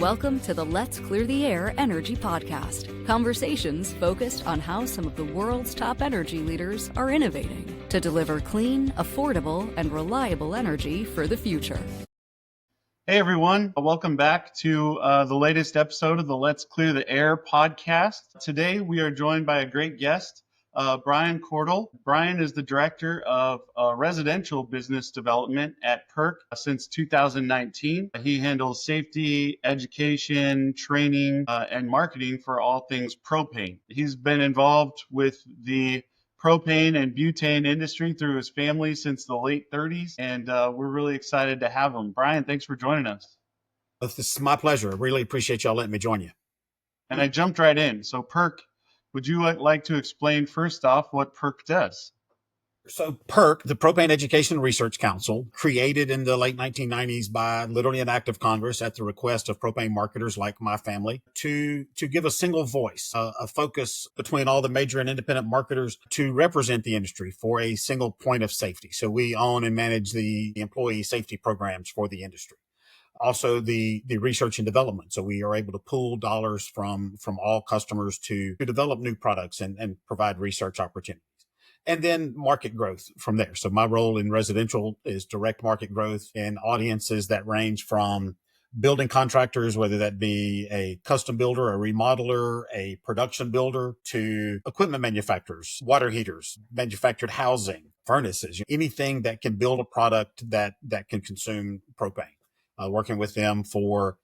Welcome to the Let's Clear the Air Energy Podcast. Conversations focused on how some of the world's top energy leaders are innovating to deliver clean, affordable, and reliable energy for the future. Hey everyone, welcome back to the latest episode of the Let's Clear the Air podcast. Today we are joined by a great guest, Bryan Cordill. Bryan is the Director of Residential Business Development at PERC since 2019. He handles safety, education, training, and marketing for all things propane. He's been involved with the propane and butane industry through his family since the late 30s, and we're really excited to have him. Bryan, thanks for joining us. This is my pleasure. I really appreciate y'all letting me join you. And I jumped right in. So PERC, would you like to explain first off what PERC does? So PERC, the Propane Education Research Council, created in the late 1990s by literally an act of Congress at the request of propane marketers like my family to give a single voice, a focus between all the major and independent marketers to represent the industry for a single point of safety. So we own and manage the employee safety programs for the industry. Also the research and development. So we are able to pool dollars from all customers to develop new products and provide research opportunities. And then market growth from there. So my role in residential is direct market growth in audiences that range from building contractors, whether that be a custom builder, a remodeler, a production builder, to equipment manufacturers, water heaters, manufactured housing, furnaces, anything that can build a product that can consume propane. Working with them for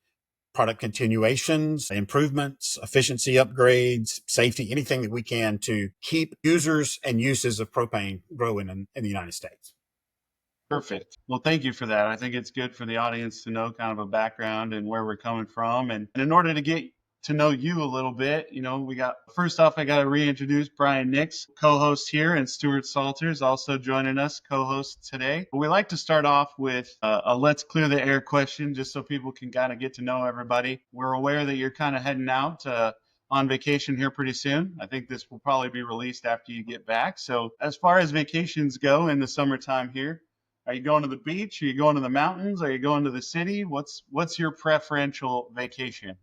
product continuations, improvements, efficiency upgrades, safety, anything that we can to keep users and uses of propane growing in the United States. Perfect. Well, thank you for that. I think it's good for the audience to know kind of a background and where we're coming from. And in order to get to know you a little bit, first off, I got to reintroduce Bryan Nix, co-host here, and Stuart Saulters also joining us, co-host today. We like to start off with a Let's Clear the Air question, just so people can kind of get to know everybody. We're aware that you're kind of heading out on vacation here pretty soon. I think this will probably be released after you get back. So as far as vacations go in the summertime here, are you going to the beach? Are you going to the mountains? Are you going to the city? What's your preferential vacation?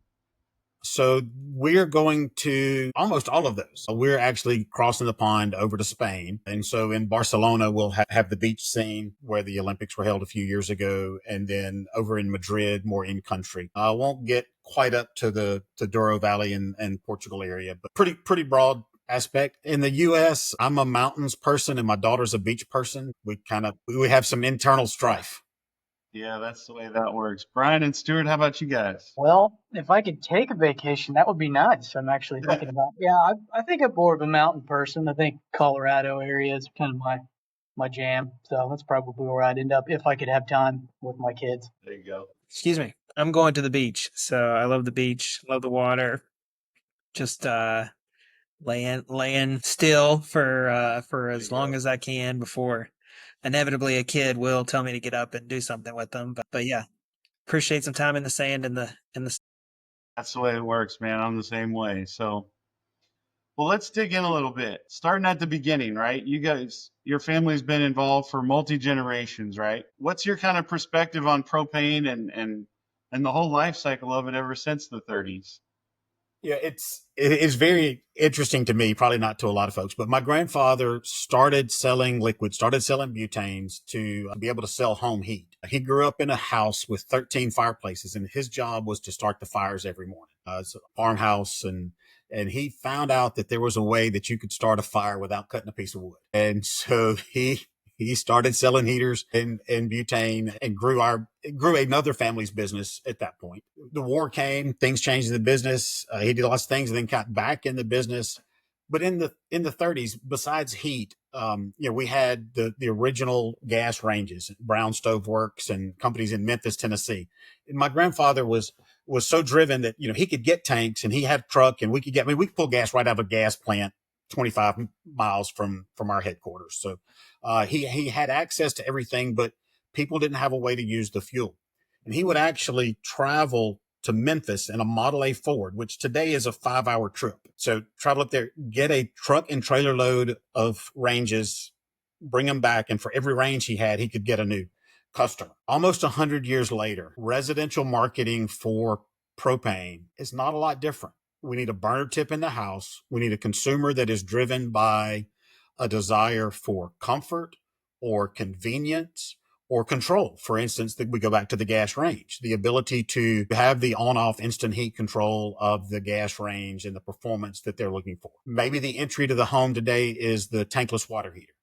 So we're going to almost all of those. We're actually crossing the pond over to Spain. And so in Barcelona, we'll have the beach scene where the Olympics were held a few years ago. And then over in Madrid, more in country. I won't get quite up to the Douro Valley and Portugal area, but pretty broad aspect. In the U.S., I'm a mountains person and my daughter's a beach person. We have some internal strife. Yeah, that's the way that works. Bryan and Stuart, how about you guys? Well, if I could take a vacation, that would be nice. I'm actually thinking about, I think I'm more of a mountain person. I think Colorado area is kind of my jam. So that's probably where I'd end up if I could have time with my kids. There you go. Excuse me. I'm going to the beach. So I love the beach, love the water. Just laying still for as long as I can before inevitably a kid will tell me to get up and do something with them. But yeah, appreciate some time in the sand in the. That's the way it works, man. I'm the same way. So, well, let's dig in a little bit. Starting at the beginning, right? You guys, your family's been involved for multi-generations, right? What's your kind of perspective on propane and the whole life cycle of it ever since the 30s? Yeah, it is very interesting to me, probably not to a lot of folks, but my grandfather started selling butanes to be able to sell home heat. He grew up in a house with 13 fireplaces, and his job was to start the fires every morning. It's a farmhouse, and he found out that there was a way that you could start a fire without cutting a piece of wood. And so he started selling heaters and butane and grew another family's business at that point. The war came, things changed in the business. He did lots of things and then got back in the business. But in the 30s, besides heat, we had the original gas ranges, Brown Stove Works and companies in Memphis, Tennessee. And my grandfather was so driven that, he could get tanks and he had a truck and we could pull gas right out of a gas plant 25 miles from our headquarters. So he had access to everything, but people didn't have a way to use the fuel. And he would actually travel to Memphis in a Model A Ford, which today is a 5-hour trip. So travel up there, get a truck and trailer load of ranges, bring them back. And for every range he had, he could get a new customer. Almost 100 years later, residential marketing for propane is not a lot different. We need a burner tip in the house. We need a consumer that is driven by a desire for comfort or convenience or control. For instance, that we go back to the gas range, the ability to have the on-off instant heat control of the gas range and the performance that they're looking for. Maybe the entry to the home today is the tankless water heater.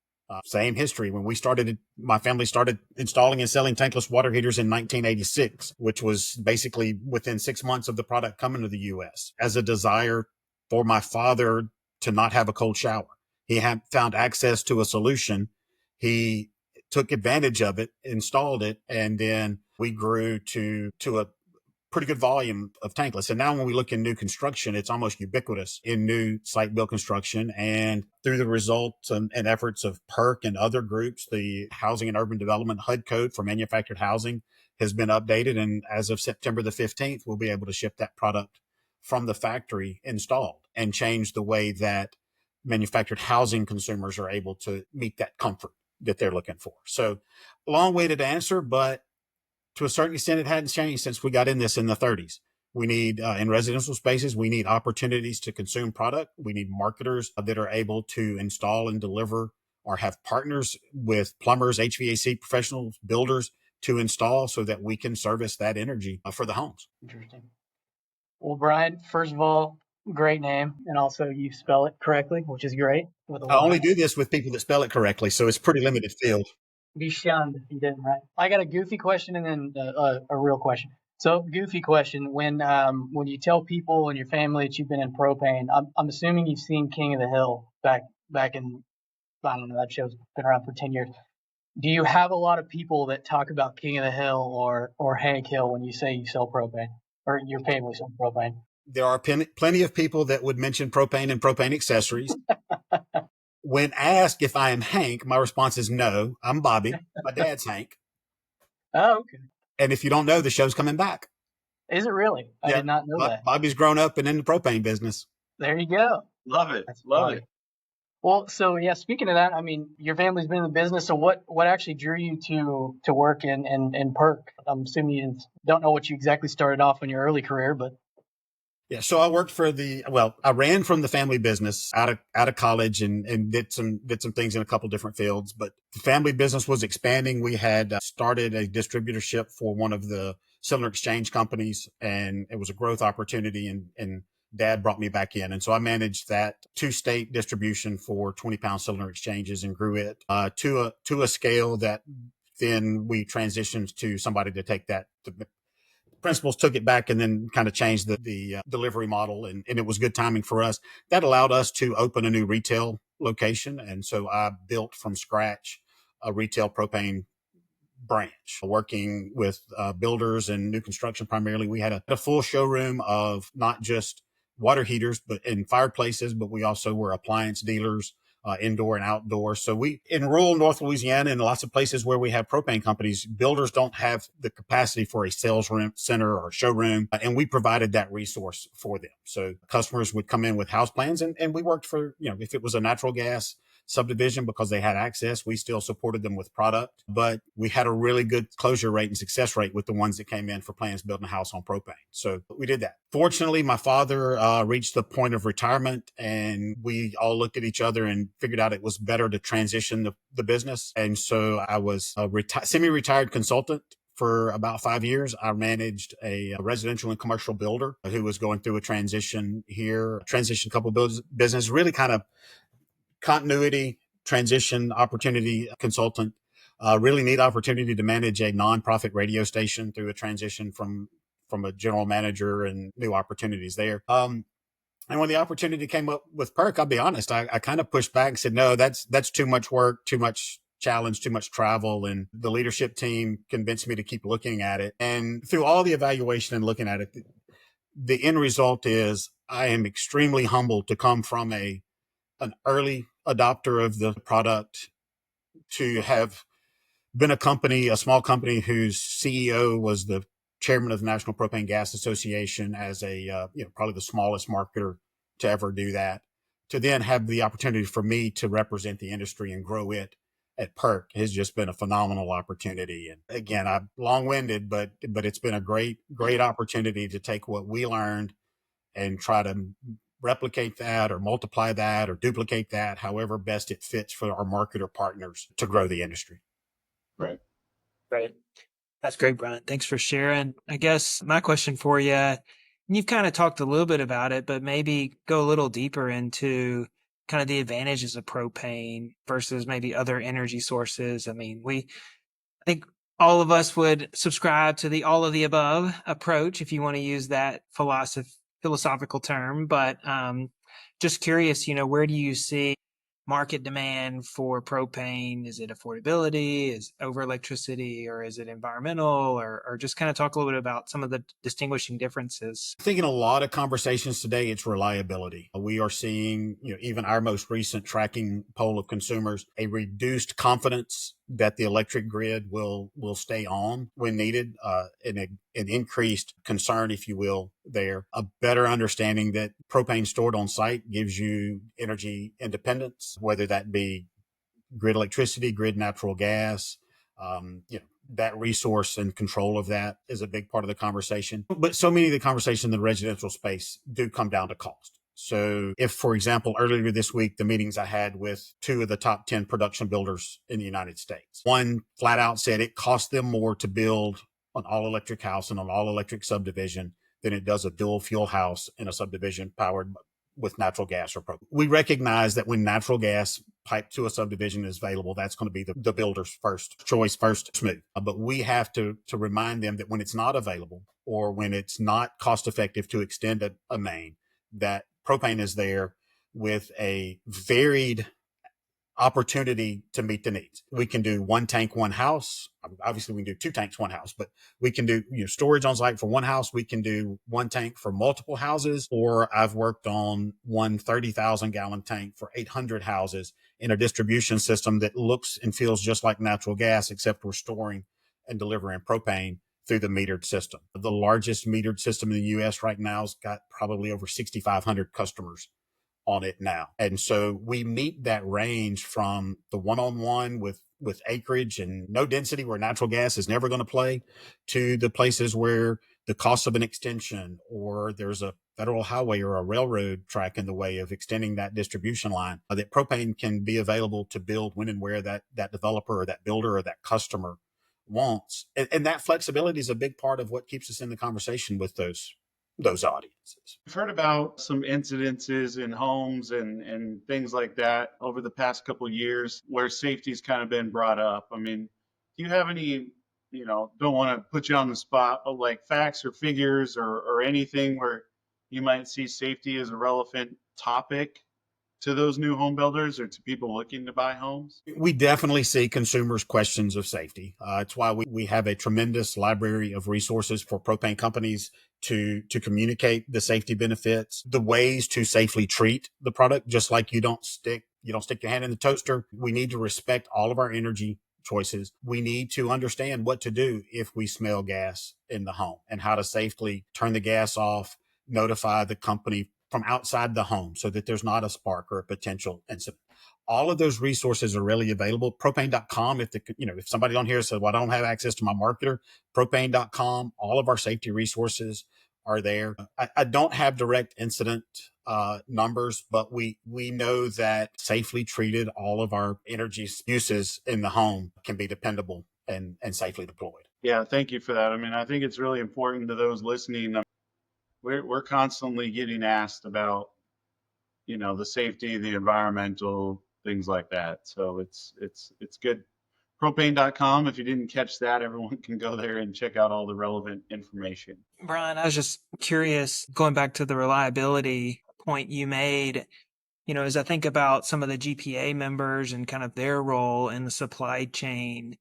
Same history. When we started, my family started installing and selling tankless water heaters in 1986, which was basically within 6 months of the product coming to the U.S. as a desire for my father to not have a cold shower. He had found access to a solution. He took advantage of it, installed it, and then we grew to a pretty good volume of tankless. And now when we look in new construction, it's almost ubiquitous in new site built construction. And through the results and efforts of PERC and other groups, the Housing and Urban Development HUD code for manufactured housing has been updated. And as of September the 15th, we'll be able to ship that product from the factory installed and change the way that manufactured housing consumers are able to meet that comfort that they're looking for. So long-winded answer, but to a certain extent, it hadn't changed since we got in this in the 30s. We need, in residential spaces, we need opportunities to consume product. We need marketers that are able to install and deliver or have partners with plumbers, HVAC professionals, builders to install so that we can service that energy for the homes. Interesting. Well, Bryan, first of all, great name. And also you spell it correctly, which is great. I only do this with people that spell it correctly, so it's pretty limited field. Be shunned if you didn't, right? I got a goofy question and then a real question. So, goofy question: when you tell people in your family that you've been in propane, I'm assuming you've seen King of the Hill back in, I don't know, that show's been around for 10 years. Do you have a lot of people that talk about King of the Hill or Hank Hill when you say you sell propane or your family sells propane? There are plenty of people that would mention propane and propane accessories. When asked if I am Hank, my response is no, I'm Bobby. My dad's Hank. Oh, okay. And if you don't know, the show's coming back. Is it really? I did not know that. Bobby's grown up and in the propane business. There you go. Love it. That's Love funny. it. Well, so yeah, speaking of that, I mean, your family's been in the business. So what actually drew you to work in PERC? I'm assuming you don't know what you exactly started off in your early career, but yeah. So I worked for I ran from the family business out of college and did some things in a couple different fields, but the family business was expanding. We had started a distributorship for one of the cylinder exchange companies, and it was a growth opportunity, and Dad brought me back in. And so I managed that 2-state distribution for 20-pound cylinder exchanges and grew it to a scale that then we transitioned to somebody to take that. Principals took it back and then kind of changed the delivery model, and it was good timing for us. That allowed us to open a new retail location. And so I built from scratch a retail propane branch, working with builders and new construction primarily. We had a full showroom of not just water heaters and fireplaces, but we also were appliance dealers, indoor and outdoor. So in rural North Louisiana and lots of places where we have propane companies, builders don't have the capacity for a sales center or showroom. And we provided that resource for them. So customers would come in with house plans, and we worked for, if it was a natural gas subdivision, because they had access, we still supported them with product, but we had a really good closure rate and success rate with the ones that came in for plans building a house on propane. So we did that. Fortunately, my father reached the point of retirement, and we all looked at each other and figured out it was better to transition the business. And so I was a semi-retired consultant for about 5 years. I managed a residential and commercial builder who was going through a transition couple business, really kind of continuity, transition, opportunity consultant. Really neat opportunity to manage a nonprofit radio station through a transition from a general manager and new opportunities there. And when the opportunity came up with PERC, I'll be honest, I kind of pushed back and said, no, that's too much work, too much challenge, too much travel. And the leadership team convinced me to keep looking at it. And through all the evaluation and looking at it, the end result is I am extremely humbled to come from an early adopter of the product to have been a small company whose CEO was the chairman of the National Propane Gas Association as probably the smallest marketer to ever do that, to then have the opportunity for me to represent the industry and grow it at PERC has just been a phenomenal opportunity. And again, I'm long-winded, but it's been a great opportunity to take what we learned and try to replicate that or multiply that or duplicate that, however best it fits for our marketer partners to grow the industry. Right. Right. That's great, Bryan. Thanks for sharing. I guess my question for you, you've kind of talked a little bit about it, but maybe go a little deeper into kind of the advantages of propane versus maybe other energy sources. I mean, I think all of us would subscribe to the all of the above approach, if you want to use that philosophical term. But just curious, where do you see market demand for propane? Is it affordability? Is it over electricity, or is it environmental, or just kind of talk a little bit about some of the distinguishing differences? I think in a lot of conversations today, it's reliability. We are seeing, even our most recent tracking poll of consumers, a reduced confidence that the electric grid will stay on when needed, an increased concern, if you will, there, a better understanding that propane stored on site gives you energy independence, whether that be grid electricity, grid natural gas, that resource and control of that is a big part of the conversation. But so many of the conversation in the residential space do come down to cost. So if, for example, earlier this week, the meetings I had with 2 of the top 10 production builders in the United States, one flat out said it costs them more to build an all electric house and an all electric subdivision than it does a dual fuel house in a subdivision powered with natural gas or propane. We recognize that when natural gas piped to a subdivision is available, that's going to be the builder's first choice, first move. But we have to remind them that when it's not available or when it's not cost effective to extend a main, that propane is there with a varied opportunity to meet the needs. We can do 1 tank, 1 house. Obviously, we can do 2 tanks, 1 house, but we can do storage on site for 1 house. We can do 1 tank for multiple houses, or I've worked on one 30,000 gallon tank for 800 houses in a distribution system that looks and feels just like natural gas, except we're storing and delivering propane through the metered system. The largest metered system in the U.S. right now has got probably over 6,500 customers on it now. And so we meet that range from the one-on-one with acreage and no density where natural gas is never going to play, to the places where the cost of an extension, or there's a federal highway or a railroad track in the way of extending that distribution line, that propane can be available to build when and where that developer or that builder or that customer wants. And that flexibility is a big part of what keeps us in the conversation with those audiences. We've heard about some incidences in homes and things like that over the past couple of years where safety's kind of been brought up. I mean, do you have any, don't want to put you on the spot, but like facts or figures or anything where you might see safety as a relevant topic to those new home builders or to people looking to buy homes? We definitely see consumers' questions of safety. It's why we have a tremendous library of resources for propane companies to communicate the safety benefits, the ways to safely treat the product, just like you don't stick your hand in the toaster. We need to respect all of our energy choices. We need to understand what to do if we smell gas in the home and how to safely turn the gas off, notify the company from outside the home so that there's not a spark or a potential incident. All of those resources are really available. Propane.com, if somebody on here says, well, I don't have access to my marketer, propane.com, all of our safety resources are there. I don't have direct incident numbers, but we know that safely treated, all of our energy uses in the home can be dependable and safely deployed. Yeah, thank you for that. I mean, I think it's really important to those listening. We're constantly getting asked about, the safety, the environmental, things like that. So it's good. Propane.com. If you didn't catch that, everyone can go there and check out all the relevant information. Bryan, I was just curious, going back to the reliability point you made, as I think about some of the GPA members and kind of their role in the supply chain,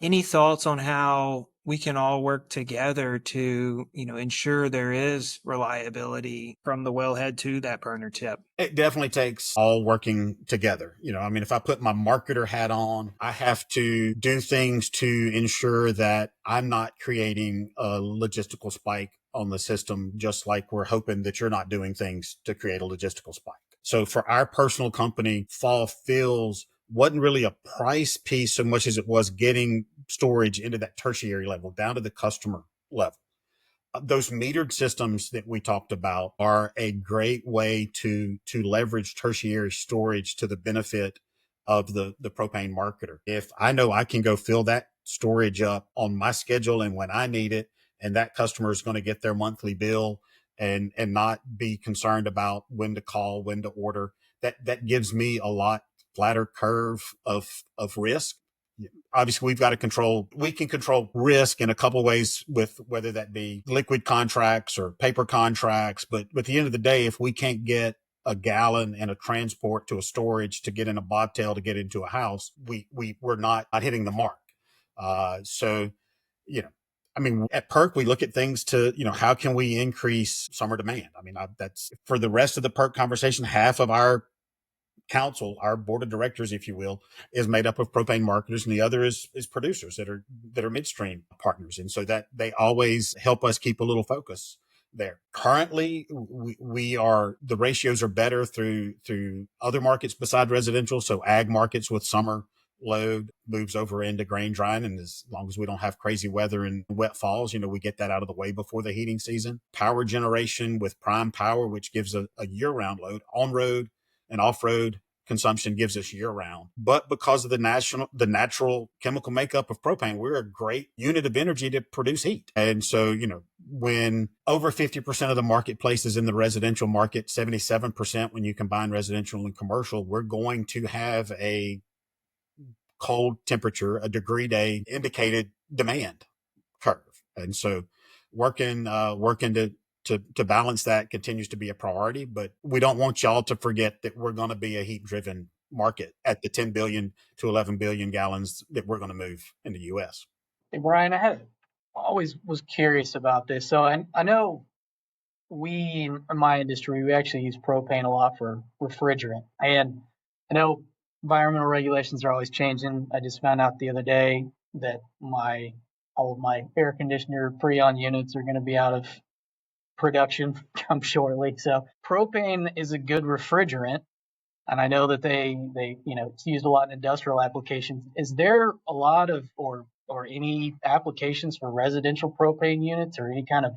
any thoughts on how we can all work together to, ensure there is reliability from the wellhead to that burner tip? It definitely takes all working together. If I put my marketer hat on, I have to do things to ensure that I'm not creating a logistical spike on the system, just like we're hoping that you're not doing things to create a logistical spike. So for our personal company, fall feels wasn't really a price piece so much as it was getting storage into that tertiary level, down to the customer level. Those metered systems that we talked about are a great way to leverage tertiary storage to the benefit of the propane marketer. If I know I can go fill that storage up on my schedule and when I need it, and that customer is going to get their monthly bill and not be concerned about when to call, when to order, that gives me a lot flatter curve of risk. Obviously, we can control risk in a couple of ways, with whether that be liquid contracts or paper contracts. But at the end of the day, if we can't get a gallon and a transport to a storage to get in a bobtail to get into a house, we're not hitting the mark. So, I mean, at PERC, we look at things to, how can we increase summer demand? I mean, that's for the rest of the PERC conversation. Half of our council, our board of directors, if you will, is made up of propane marketers, and the other is producers that are midstream partners. And so that they always help us keep a little focus there. Currently, the ratios are better through other markets beside residential. So ag markets with summer load moves over into grain drying. And as long as we don't have crazy weather and wet falls, we get that out of the way before the heating season. Power generation with prime power, which gives a year-round load. On-road and off-road consumption gives us year-round. But because of the natural chemical makeup of propane, we're a great unit of energy to produce heat. And so, when over 50% of the marketplace is in the residential market, 77% when you combine residential and commercial, we're going to have a cold temperature, a degree day indicated demand curve. And so working to balance that continues to be a priority, but we don't want y'all to forget that we're going to be a heat driven market at the 10 billion to 11 billion gallons that we're going to move in the U.S. Hey, Bryan, always was curious about this. So I know we, in my industry, we actually use propane a lot for refrigerant. And I know environmental regulations are always changing. I just found out the other day that all of my air conditioner Freon units are going to be out of production come shortly. So propane is a good refrigerant, and I know that they it's used a lot in industrial applications. Is there a lot of or any applications for residential propane units, or any kind of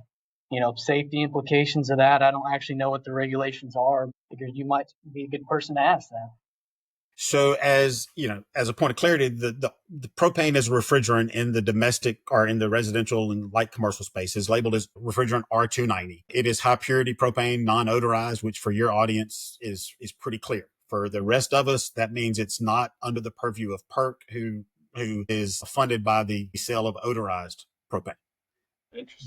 safety implications of that? I don't actually know what the regulations are. Figured you might be a good person to ask that. So as a point of clarity, the propane as a refrigerant in the domestic or in the residential and light commercial space is labeled as refrigerant R290. It is high purity propane, non-odorized, which for your audience is pretty clear. For the rest of us, that means it's not under the purview of PERC, who is funded by the sale of odorized propane.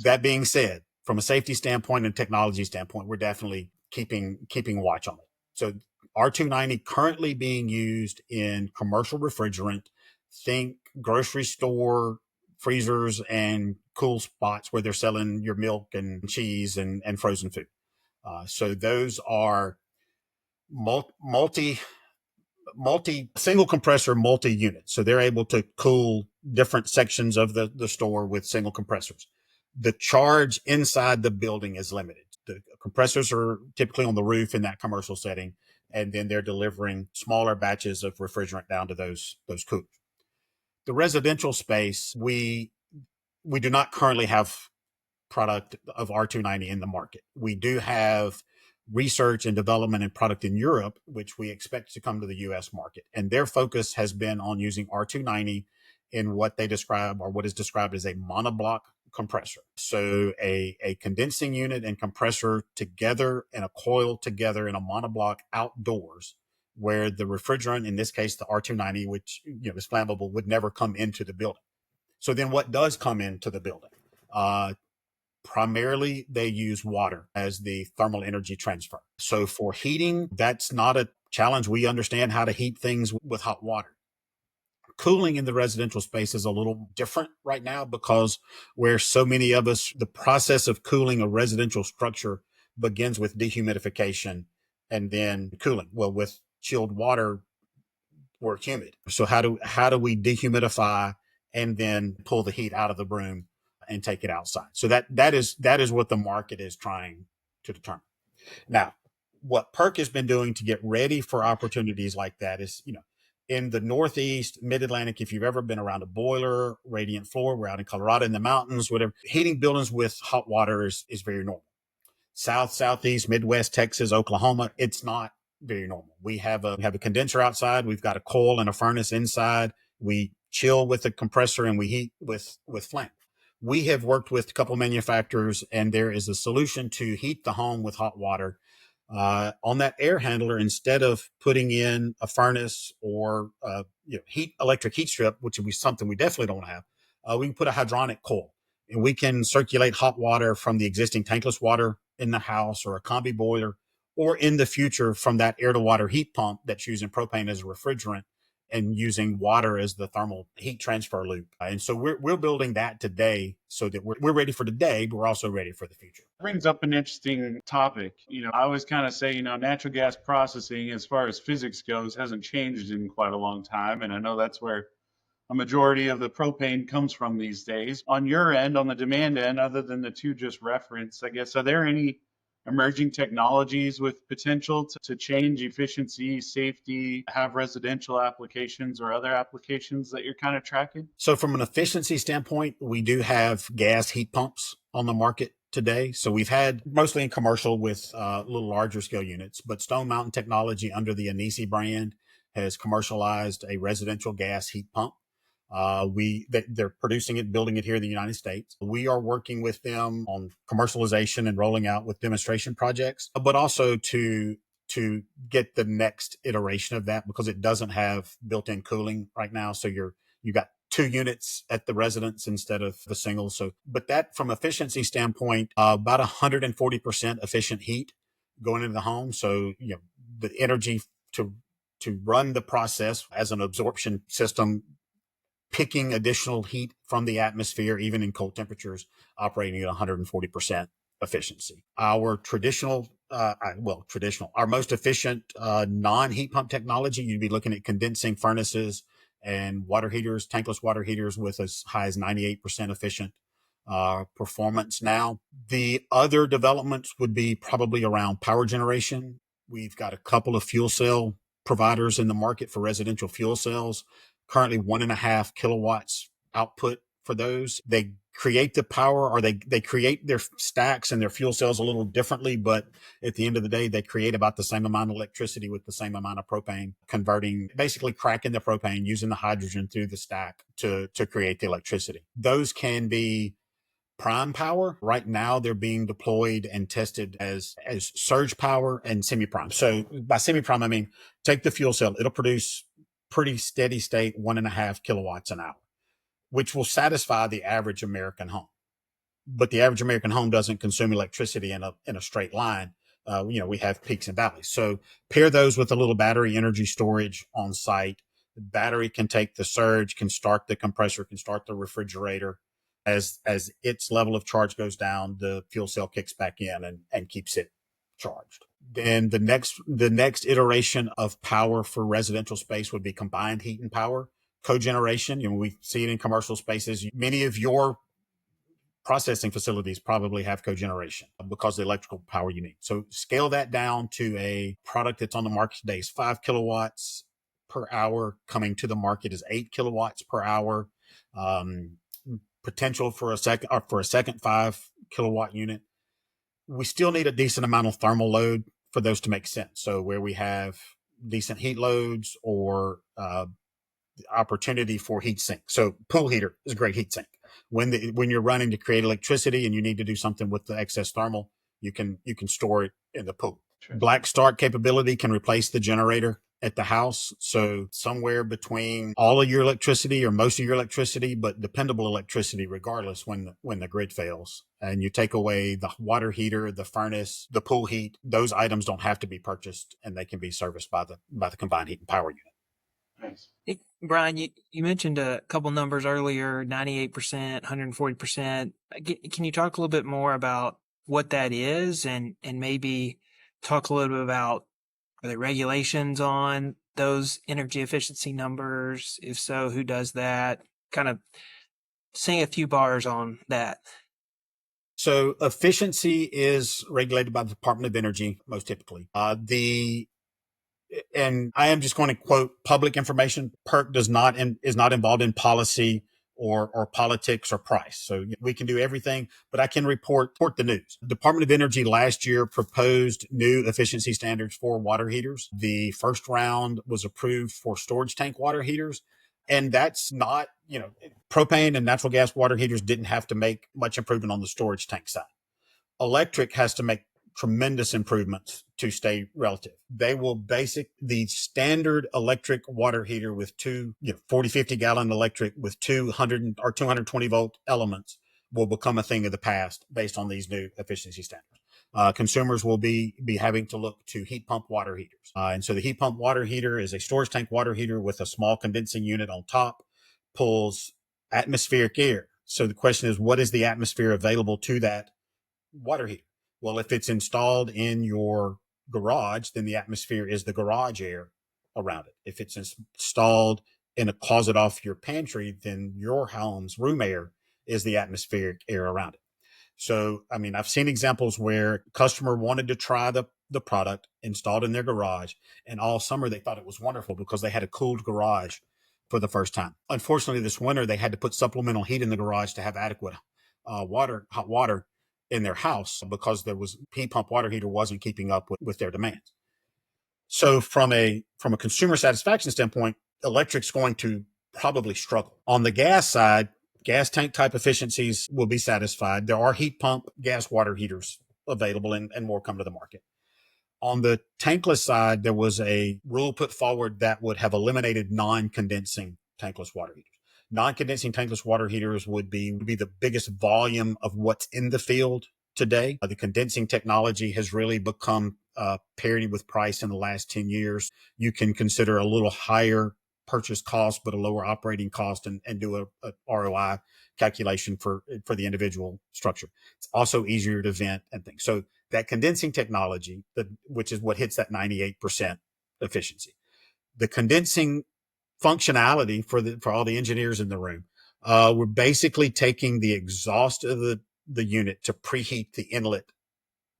That being said, from a safety standpoint and technology standpoint, we're definitely keeping watch on it. So R290 currently being used in commercial refrigerant. Think grocery store freezers and cool spots where they're selling your milk and cheese and frozen food. So those are multi single compressor multi-unit. So they're able to cool different sections of the store with single compressors. The charge inside the building is limited. The compressors are typically on the roof in that commercial setting, and then they're delivering smaller batches of refrigerant down to those coolers. The residential space, we do not currently have product of R290 in the market. We do have research and development and product in Europe, which we expect to come to the U.S. market. And their focus has been on using R290 in what they describe, or what is described as a monoblock compressor. So a condensing unit and compressor together and a coil together in a monoblock outdoors, where the refrigerant, in this case the R290, which is flammable, would never come into the building. So then what does come into the building? Primarily, they use water as the thermal energy transfer. So for heating, that's not a challenge. We understand how to heat things with hot water. Cooling in the residential space is a little different right now, because where so many of us, the process of cooling a residential structure begins with dehumidification and then cooling. Well, with chilled water, we're humid. So how do we dehumidify and then pull the heat out of the room and take it outside? So that is what the market is trying to determine. Now, what PERC has been doing to get ready for opportunities like that is, In the Northeast, Mid-Atlantic, if you've ever been around a boiler, radiant floor, we're out in Colorado in the mountains, whatever, heating buildings with hot water is very normal. South, Southeast, Midwest, Texas, Oklahoma, it's not very normal. We have a condenser outside. We've got a coil and a furnace inside. We chill with a compressor and we heat with flame. We have worked with a couple manufacturers, and there is a solution to heat the home with hot water on that air handler. Instead of putting in a furnace or electric heat strip, which would be something we definitely don't have, we can put a hydronic coil, and we can circulate hot water from the existing tankless water in the house or a combi boiler, or in the future from that air to water heat pump that's using propane as a refrigerant and using water as the thermal heat transfer loop. And so we're building that today so that we're ready for today, but we're also ready for the future. Brings up an interesting topic. I always kind of say, natural gas processing, as far as physics goes, hasn't changed in quite a long time. And I know that's where a majority of the propane comes from these days. On your end, on the demand end, other than the two just referenced, I guess, are there any emerging technologies with potential to change efficiency, safety, have residential applications or other applications that you're kind of tracking? So from an efficiency standpoint, we do have gas heat pumps on the market today. So we've had mostly in commercial with a little larger scale units, but Stone Mountain Technology under the Anisi brand has commercialized a residential gas heat pump. They're producing it, building it here in the United States. We are working with them on commercialization and rolling out with demonstration projects, but also to get the next iteration of that, because it doesn't have built-in cooling right now. So you got 2 units at the residence instead of the single. So, but that from efficiency standpoint, about 140% efficient heat going into the home. So, the energy to run the process as an absorption system, picking additional heat from the atmosphere, even in cold temperatures, operating at 140% efficiency. Our our most efficient non-heat pump technology, you'd be looking at condensing furnaces and water heaters, tankless water heaters with as high as 98% efficient performance now. The other developments would be probably around power generation. We've got a couple of fuel cell providers in the market for residential fuel cells. Currently 1.5 kilowatts output for those. They create the power, or they create their stacks and their fuel cells a little differently, but at the end of the day, they create about the same amount of electricity with the same amount of propane, basically cracking the propane, using the hydrogen through the stack to create the electricity. Those can be prime power. Right now, they're being deployed and tested as surge power and semi-prime. So by semi-prime, I mean, take the fuel cell. It'll produce pretty steady state 1.5 kilowatts an hour, which will satisfy the average American home. But the average American home doesn't consume electricity in a straight line. We have peaks and valleys. So pair those with a little battery energy storage on site. The battery can take the surge, can start the compressor, can start the refrigerator. As its level of charge goes down, the fuel cell kicks back in and keeps it charged. Then the next iteration of power for residential space would be combined heat and power. Cogeneration, we see it in commercial spaces. Many of your processing facilities probably have cogeneration because of the electrical power you need. So scale that down to a product that's on the market today is 5 kilowatts per hour. Coming to the market is 8 kilowatts per hour. Potential for a second 5 kilowatt unit. We still need a decent amount of thermal load for those to make sense. So where we have decent heat loads or the opportunity for heat sink. So pool heater is a great heat sink. When you're running to create electricity and you need to do something with the excess thermal, you can store it in the pool. Sure. Black start capability can replace the generator at the house. So somewhere between all of your electricity or most of your electricity, but dependable electricity regardless when the grid fails. And you take away the water heater, the furnace, the pool heat, those items don't have to be purchased and they can be serviced by the combined heat and power unit. Nice. Hey, Bryan, you mentioned a couple numbers earlier, 98%, 140%. Can you talk a little bit more about what that is and maybe talk a little bit about, are there regulations on those energy efficiency numbers? If so, who does that? Kind of sing a few bars on that. So efficiency is regulated by the Department of Energy, most typically. The and I am just going to quote public information. PERC is not involved in policy or politics or price. So we can do everything, but I can report the news. Department of Energy last year proposed new efficiency standards for water heaters. The first round was approved for storage tank water heaters. And that's not, propane and natural gas water heaters didn't have to make much improvement on the storage tank side. Electric has to make tremendous improvements to stay relative. They will the standard electric water heater with two 40, 50 gallon electric with 200 or 220 volt elements will become a thing of the past based on these new efficiency standards. Consumers will be having to look to heat pump water heaters. And so the heat pump water heater is a storage tank water heater with a small condensing unit on top, pulls atmospheric air. So the question is, what is the atmosphere available to that water heater? Well, if it's installed in your garage, then the atmosphere is the garage air around it. If it's installed in a closet off your pantry, then your home's room air is the atmospheric air around it. So, I've seen examples where a customer wanted to try the product installed in their garage, and all summer they thought it was wonderful because they had a cooled garage for the first time. Unfortunately, this winter they had to put supplemental heat in the garage to have adequate hot water in their house because there was heat pump water heater wasn't keeping up with their demands. So from a consumer satisfaction standpoint, electric's going to probably struggle. On the gas side, gas tank type efficiencies will be satisfied. There are heat pump gas water heaters available and more come to the market. On the tankless side, there was a rule put forward that would have eliminated non-condensing tankless water heaters. Non-condensing tankless water heaters would be the biggest volume of what's in the field today. The condensing technology has really become parity with price in the last 10 years. You can consider a little higher purchase cost, but a lower operating cost and do a ROI calculation for the individual structure. It's also easier to vent and things. So that condensing technology, which is what hits that 98% efficiency. The condensing functionality for all the engineers in the room, we're basically taking the exhaust of the unit to preheat the inlet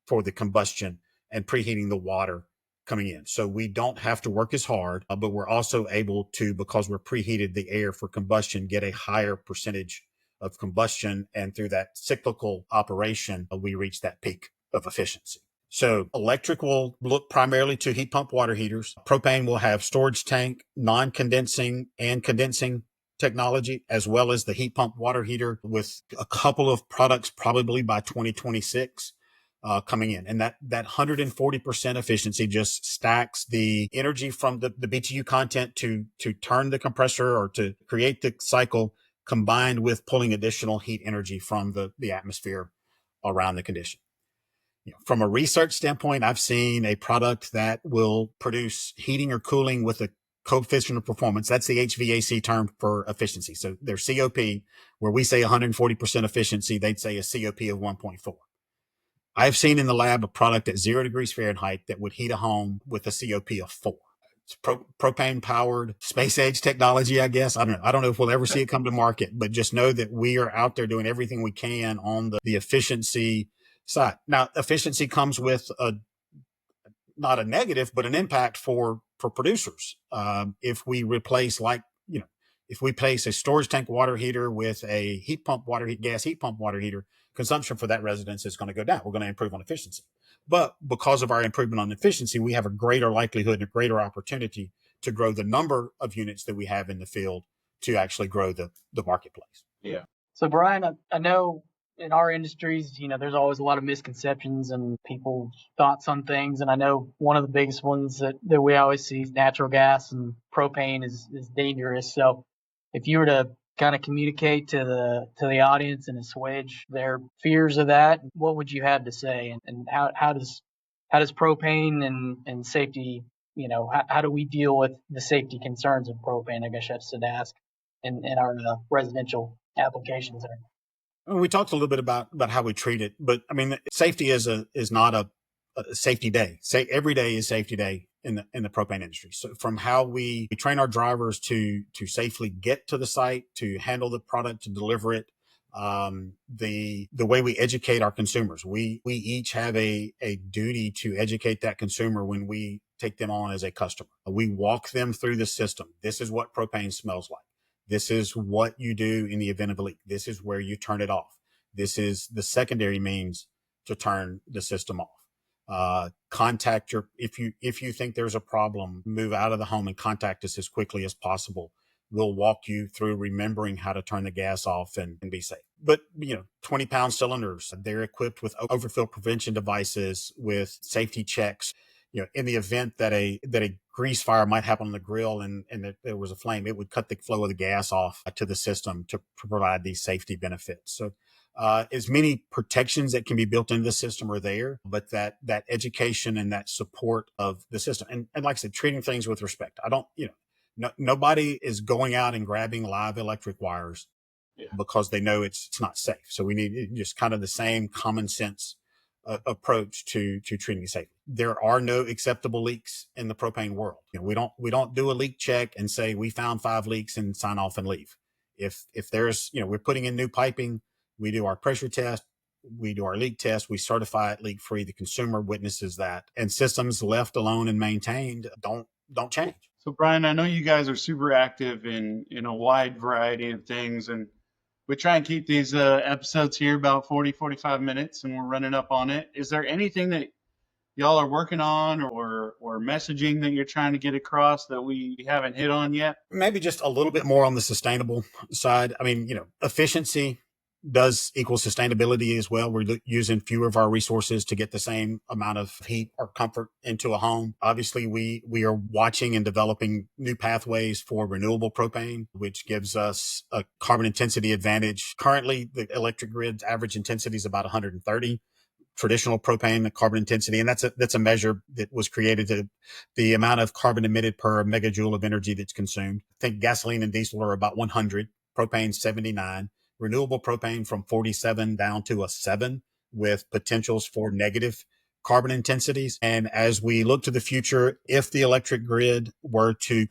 for the combustion and preheating the water coming in. So we don't have to work as hard, but we're also able to, because we're preheated the air for combustion, get a higher percentage of combustion. And through that cyclical operation, we reach that peak of efficiency. So electric will look primarily to heat pump water heaters. Propane will have storage tank, non-condensing and condensing technology, as well as the heat pump water heater with a couple of products probably by 2026 coming in. And that 140% efficiency just stacks the energy from the BTU content to turn the compressor or to create the cycle, combined with pulling additional heat energy from the atmosphere around the condition. From a research standpoint, I've seen a product that will produce heating or cooling with a coefficient of performance. That's the HVAC term for efficiency. So their COP, where we say 140% efficiency, they'd say a COP of 1.4. I've seen in the lab a product at 0 degrees Fahrenheit that would heat a home with a COP of 4. It's propane powered space age technology, I guess. I don't know if we'll ever see it come to market, but just know that we are out there doing everything we can on the efficiency side. Now, efficiency comes with not a negative, but an impact for producers. If we replace if we place a storage tank water heater with a gas heat pump water heater, consumption for that residence is going to go down. We're going to improve on efficiency. But because of our improvement on efficiency, we have a greater likelihood and a greater opportunity to grow the number of units that we have in the field to actually grow the marketplace. Yeah. So Bryan, I know in our industries, there's always a lot of misconceptions and people's thoughts on things. And I know one of the biggest ones that we always see is natural gas and propane is dangerous. So if you were to kind of communicate to the audience and assuage their fears of that, what would you have to say? And how does propane and safety, how do we deal with the safety concerns of propane? I guess I should ask in our residential applications there. We talked a little bit about how we treat it, but safety is not a safety day. Every day is safety day in the propane industry. So from how we train our drivers to safely get to the site, to handle the product, to deliver it, the way we educate our consumers, we each have a duty to educate that consumer when we take them on as a customer. We walk them through the system. This is what propane smells like. This is what you do in the event of a leak. This is where you turn it off. This is the secondary means to turn the system off. Contact if you think there's a problem, move out of the home and contact us as quickly as possible. We'll walk you through remembering how to turn the gas off and be safe. But, 20-pound cylinders, they're equipped with overfill prevention devices, with safety checks. In the event that a grease fire might happen on the grill and that there was a flame, it would cut the flow of the gas off to the system to provide these safety benefits. So as many protections that can be built into the system are there, but that education and that support of the system. And like I said, treating things with respect. Nobody is going out and grabbing live electric wires because they know it's not safe. So we need just kind of the same common sense approach to treating it safely. There are no acceptable leaks in the propane world. We don't do a leak check and say we found 5 leaks and sign off and leave. If there's, we're putting in new piping, we do our pressure test, we do our leak test, we certify it leak free. The consumer witnesses that, and systems left alone and maintained don't change. So Bryan, I know you guys are super active in a wide variety of things, and we try and keep these episodes here about 45 minutes, and we're running up on it. Is there anything that y'all are working on or messaging that you're trying to get across that we haven't hit on yet? Maybe just a little bit more on the sustainable side. I mean, efficiency does equal sustainability as well. We're using fewer of our resources to get the same amount of heat or comfort into a home. Obviously, we are watching and developing new pathways for renewable propane, which gives us a carbon intensity advantage. Currently, the electric grid's average intensity is about 130. Traditional propane, the carbon intensity, and that's a measure that was created to the amount of carbon emitted per megajoule of energy that's consumed. I think gasoline and diesel are about 100, propane 79. Renewable propane from 47 down to a 7 with potentials for negative carbon intensities. And as we look to the future, if the electric grid were to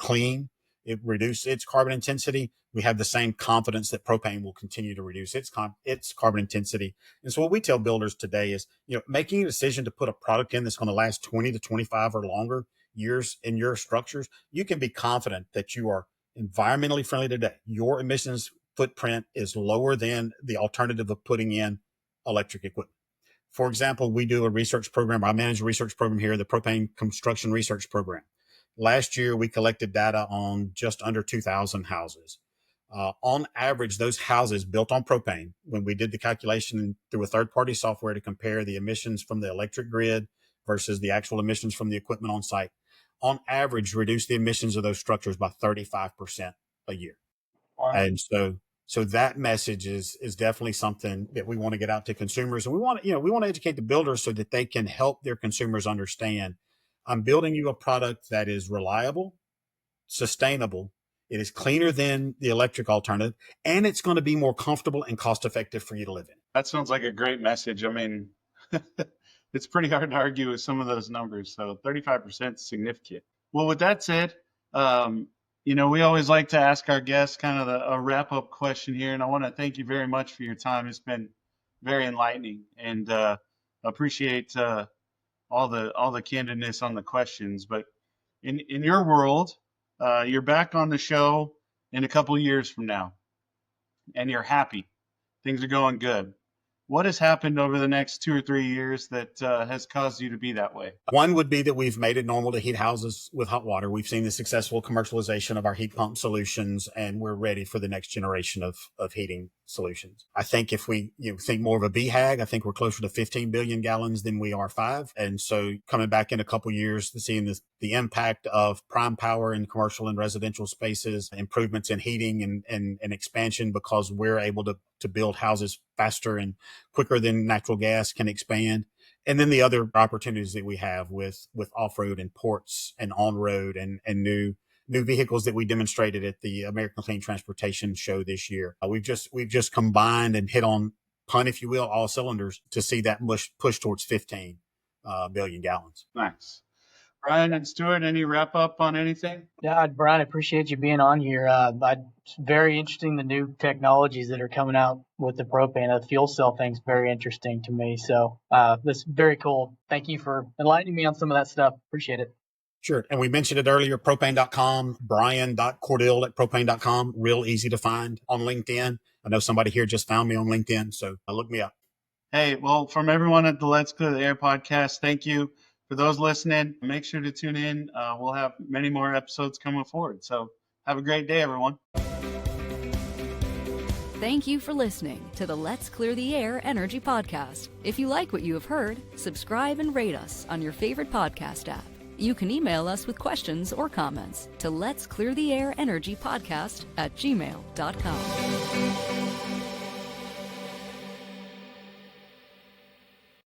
reduce its carbon intensity, we have the same confidence that propane will continue to reduce its carbon intensity. And so what we tell builders today is, making a decision to put a product in that's going to last 20 to 25 or longer years in your structures, you can be confident that you are environmentally friendly today. Your emissions footprint is lower than the alternative of putting in electric equipment. For example, we do a research program. I manage a research program here, the Propane Construction Research Program. Last year, we collected data on just under 2,000 houses. On average, those houses built on propane, when we did the calculation through a third-party software to compare the emissions from the electric grid versus the actual emissions from the equipment on site, on average, reduced the emissions of those structures by 35% a year. Wow. And so that message is definitely something that we want to get out to consumers. And we want to educate the builders so that they can help their consumers understand, I'm building you a product that is reliable, sustainable, it is cleaner than the electric alternative, and it's going to be more comfortable and cost effective for you to live in. That sounds like a great message. I mean, it's pretty hard to argue with some of those numbers. So 35% is significant. Well, with that said, we always like to ask our guests kind of a wrap-up question here, and I want to thank you very much for your time. It's been very enlightening, and appreciate all the candidness on the questions. But in your world, you're back on the show in a couple of years from now, and you're happy. Things are going good. What has happened over the next 2 or 3 years that has caused you to be that way? One would be that we've made it normal to heat houses with hot water. We've seen the successful commercialization of our heat pump solutions, and we're ready for the next generation of heating solutions. I think if we think more of a BHAG, I think we're closer to 15 billion gallons than we are 5. And so coming back in a couple of years, seeing the impact of prime power in commercial and residential spaces, improvements in heating and expansion, because we're able to build houses faster and quicker than natural gas can expand. And then the other opportunities that we have with off-road and ports and on-road and new vehicles that we demonstrated at the American Clean Transportation Show this year. We've just combined and hit on, pun if you will, all cylinders to see that push towards 15 billion gallons. Nice. Bryan and Stuart, any wrap up on anything? Yeah, Bryan, I appreciate you being on here. It's very interesting, the new technologies that are coming out with the propane. The fuel cell thing's very interesting to me. So that's very cool. Thank you for enlightening me on some of that stuff. Appreciate it. Sure. And we mentioned it earlier, propane.com, brian.cordill@propane.com. Real easy to find on LinkedIn. I know somebody here just found me on LinkedIn, so look me up. Hey, well, from everyone at the Let's Clear the Air podcast, thank you. For those listening, make sure to tune in. We'll have many more episodes coming forward. So have a great day, everyone. Thank you for listening to the Let's Clear the Air Energy Podcast. If you like what you have heard, subscribe and rate us on your favorite podcast app. You can email us with questions or comments to Let's Clear the Air Energy Podcast at gmail.com.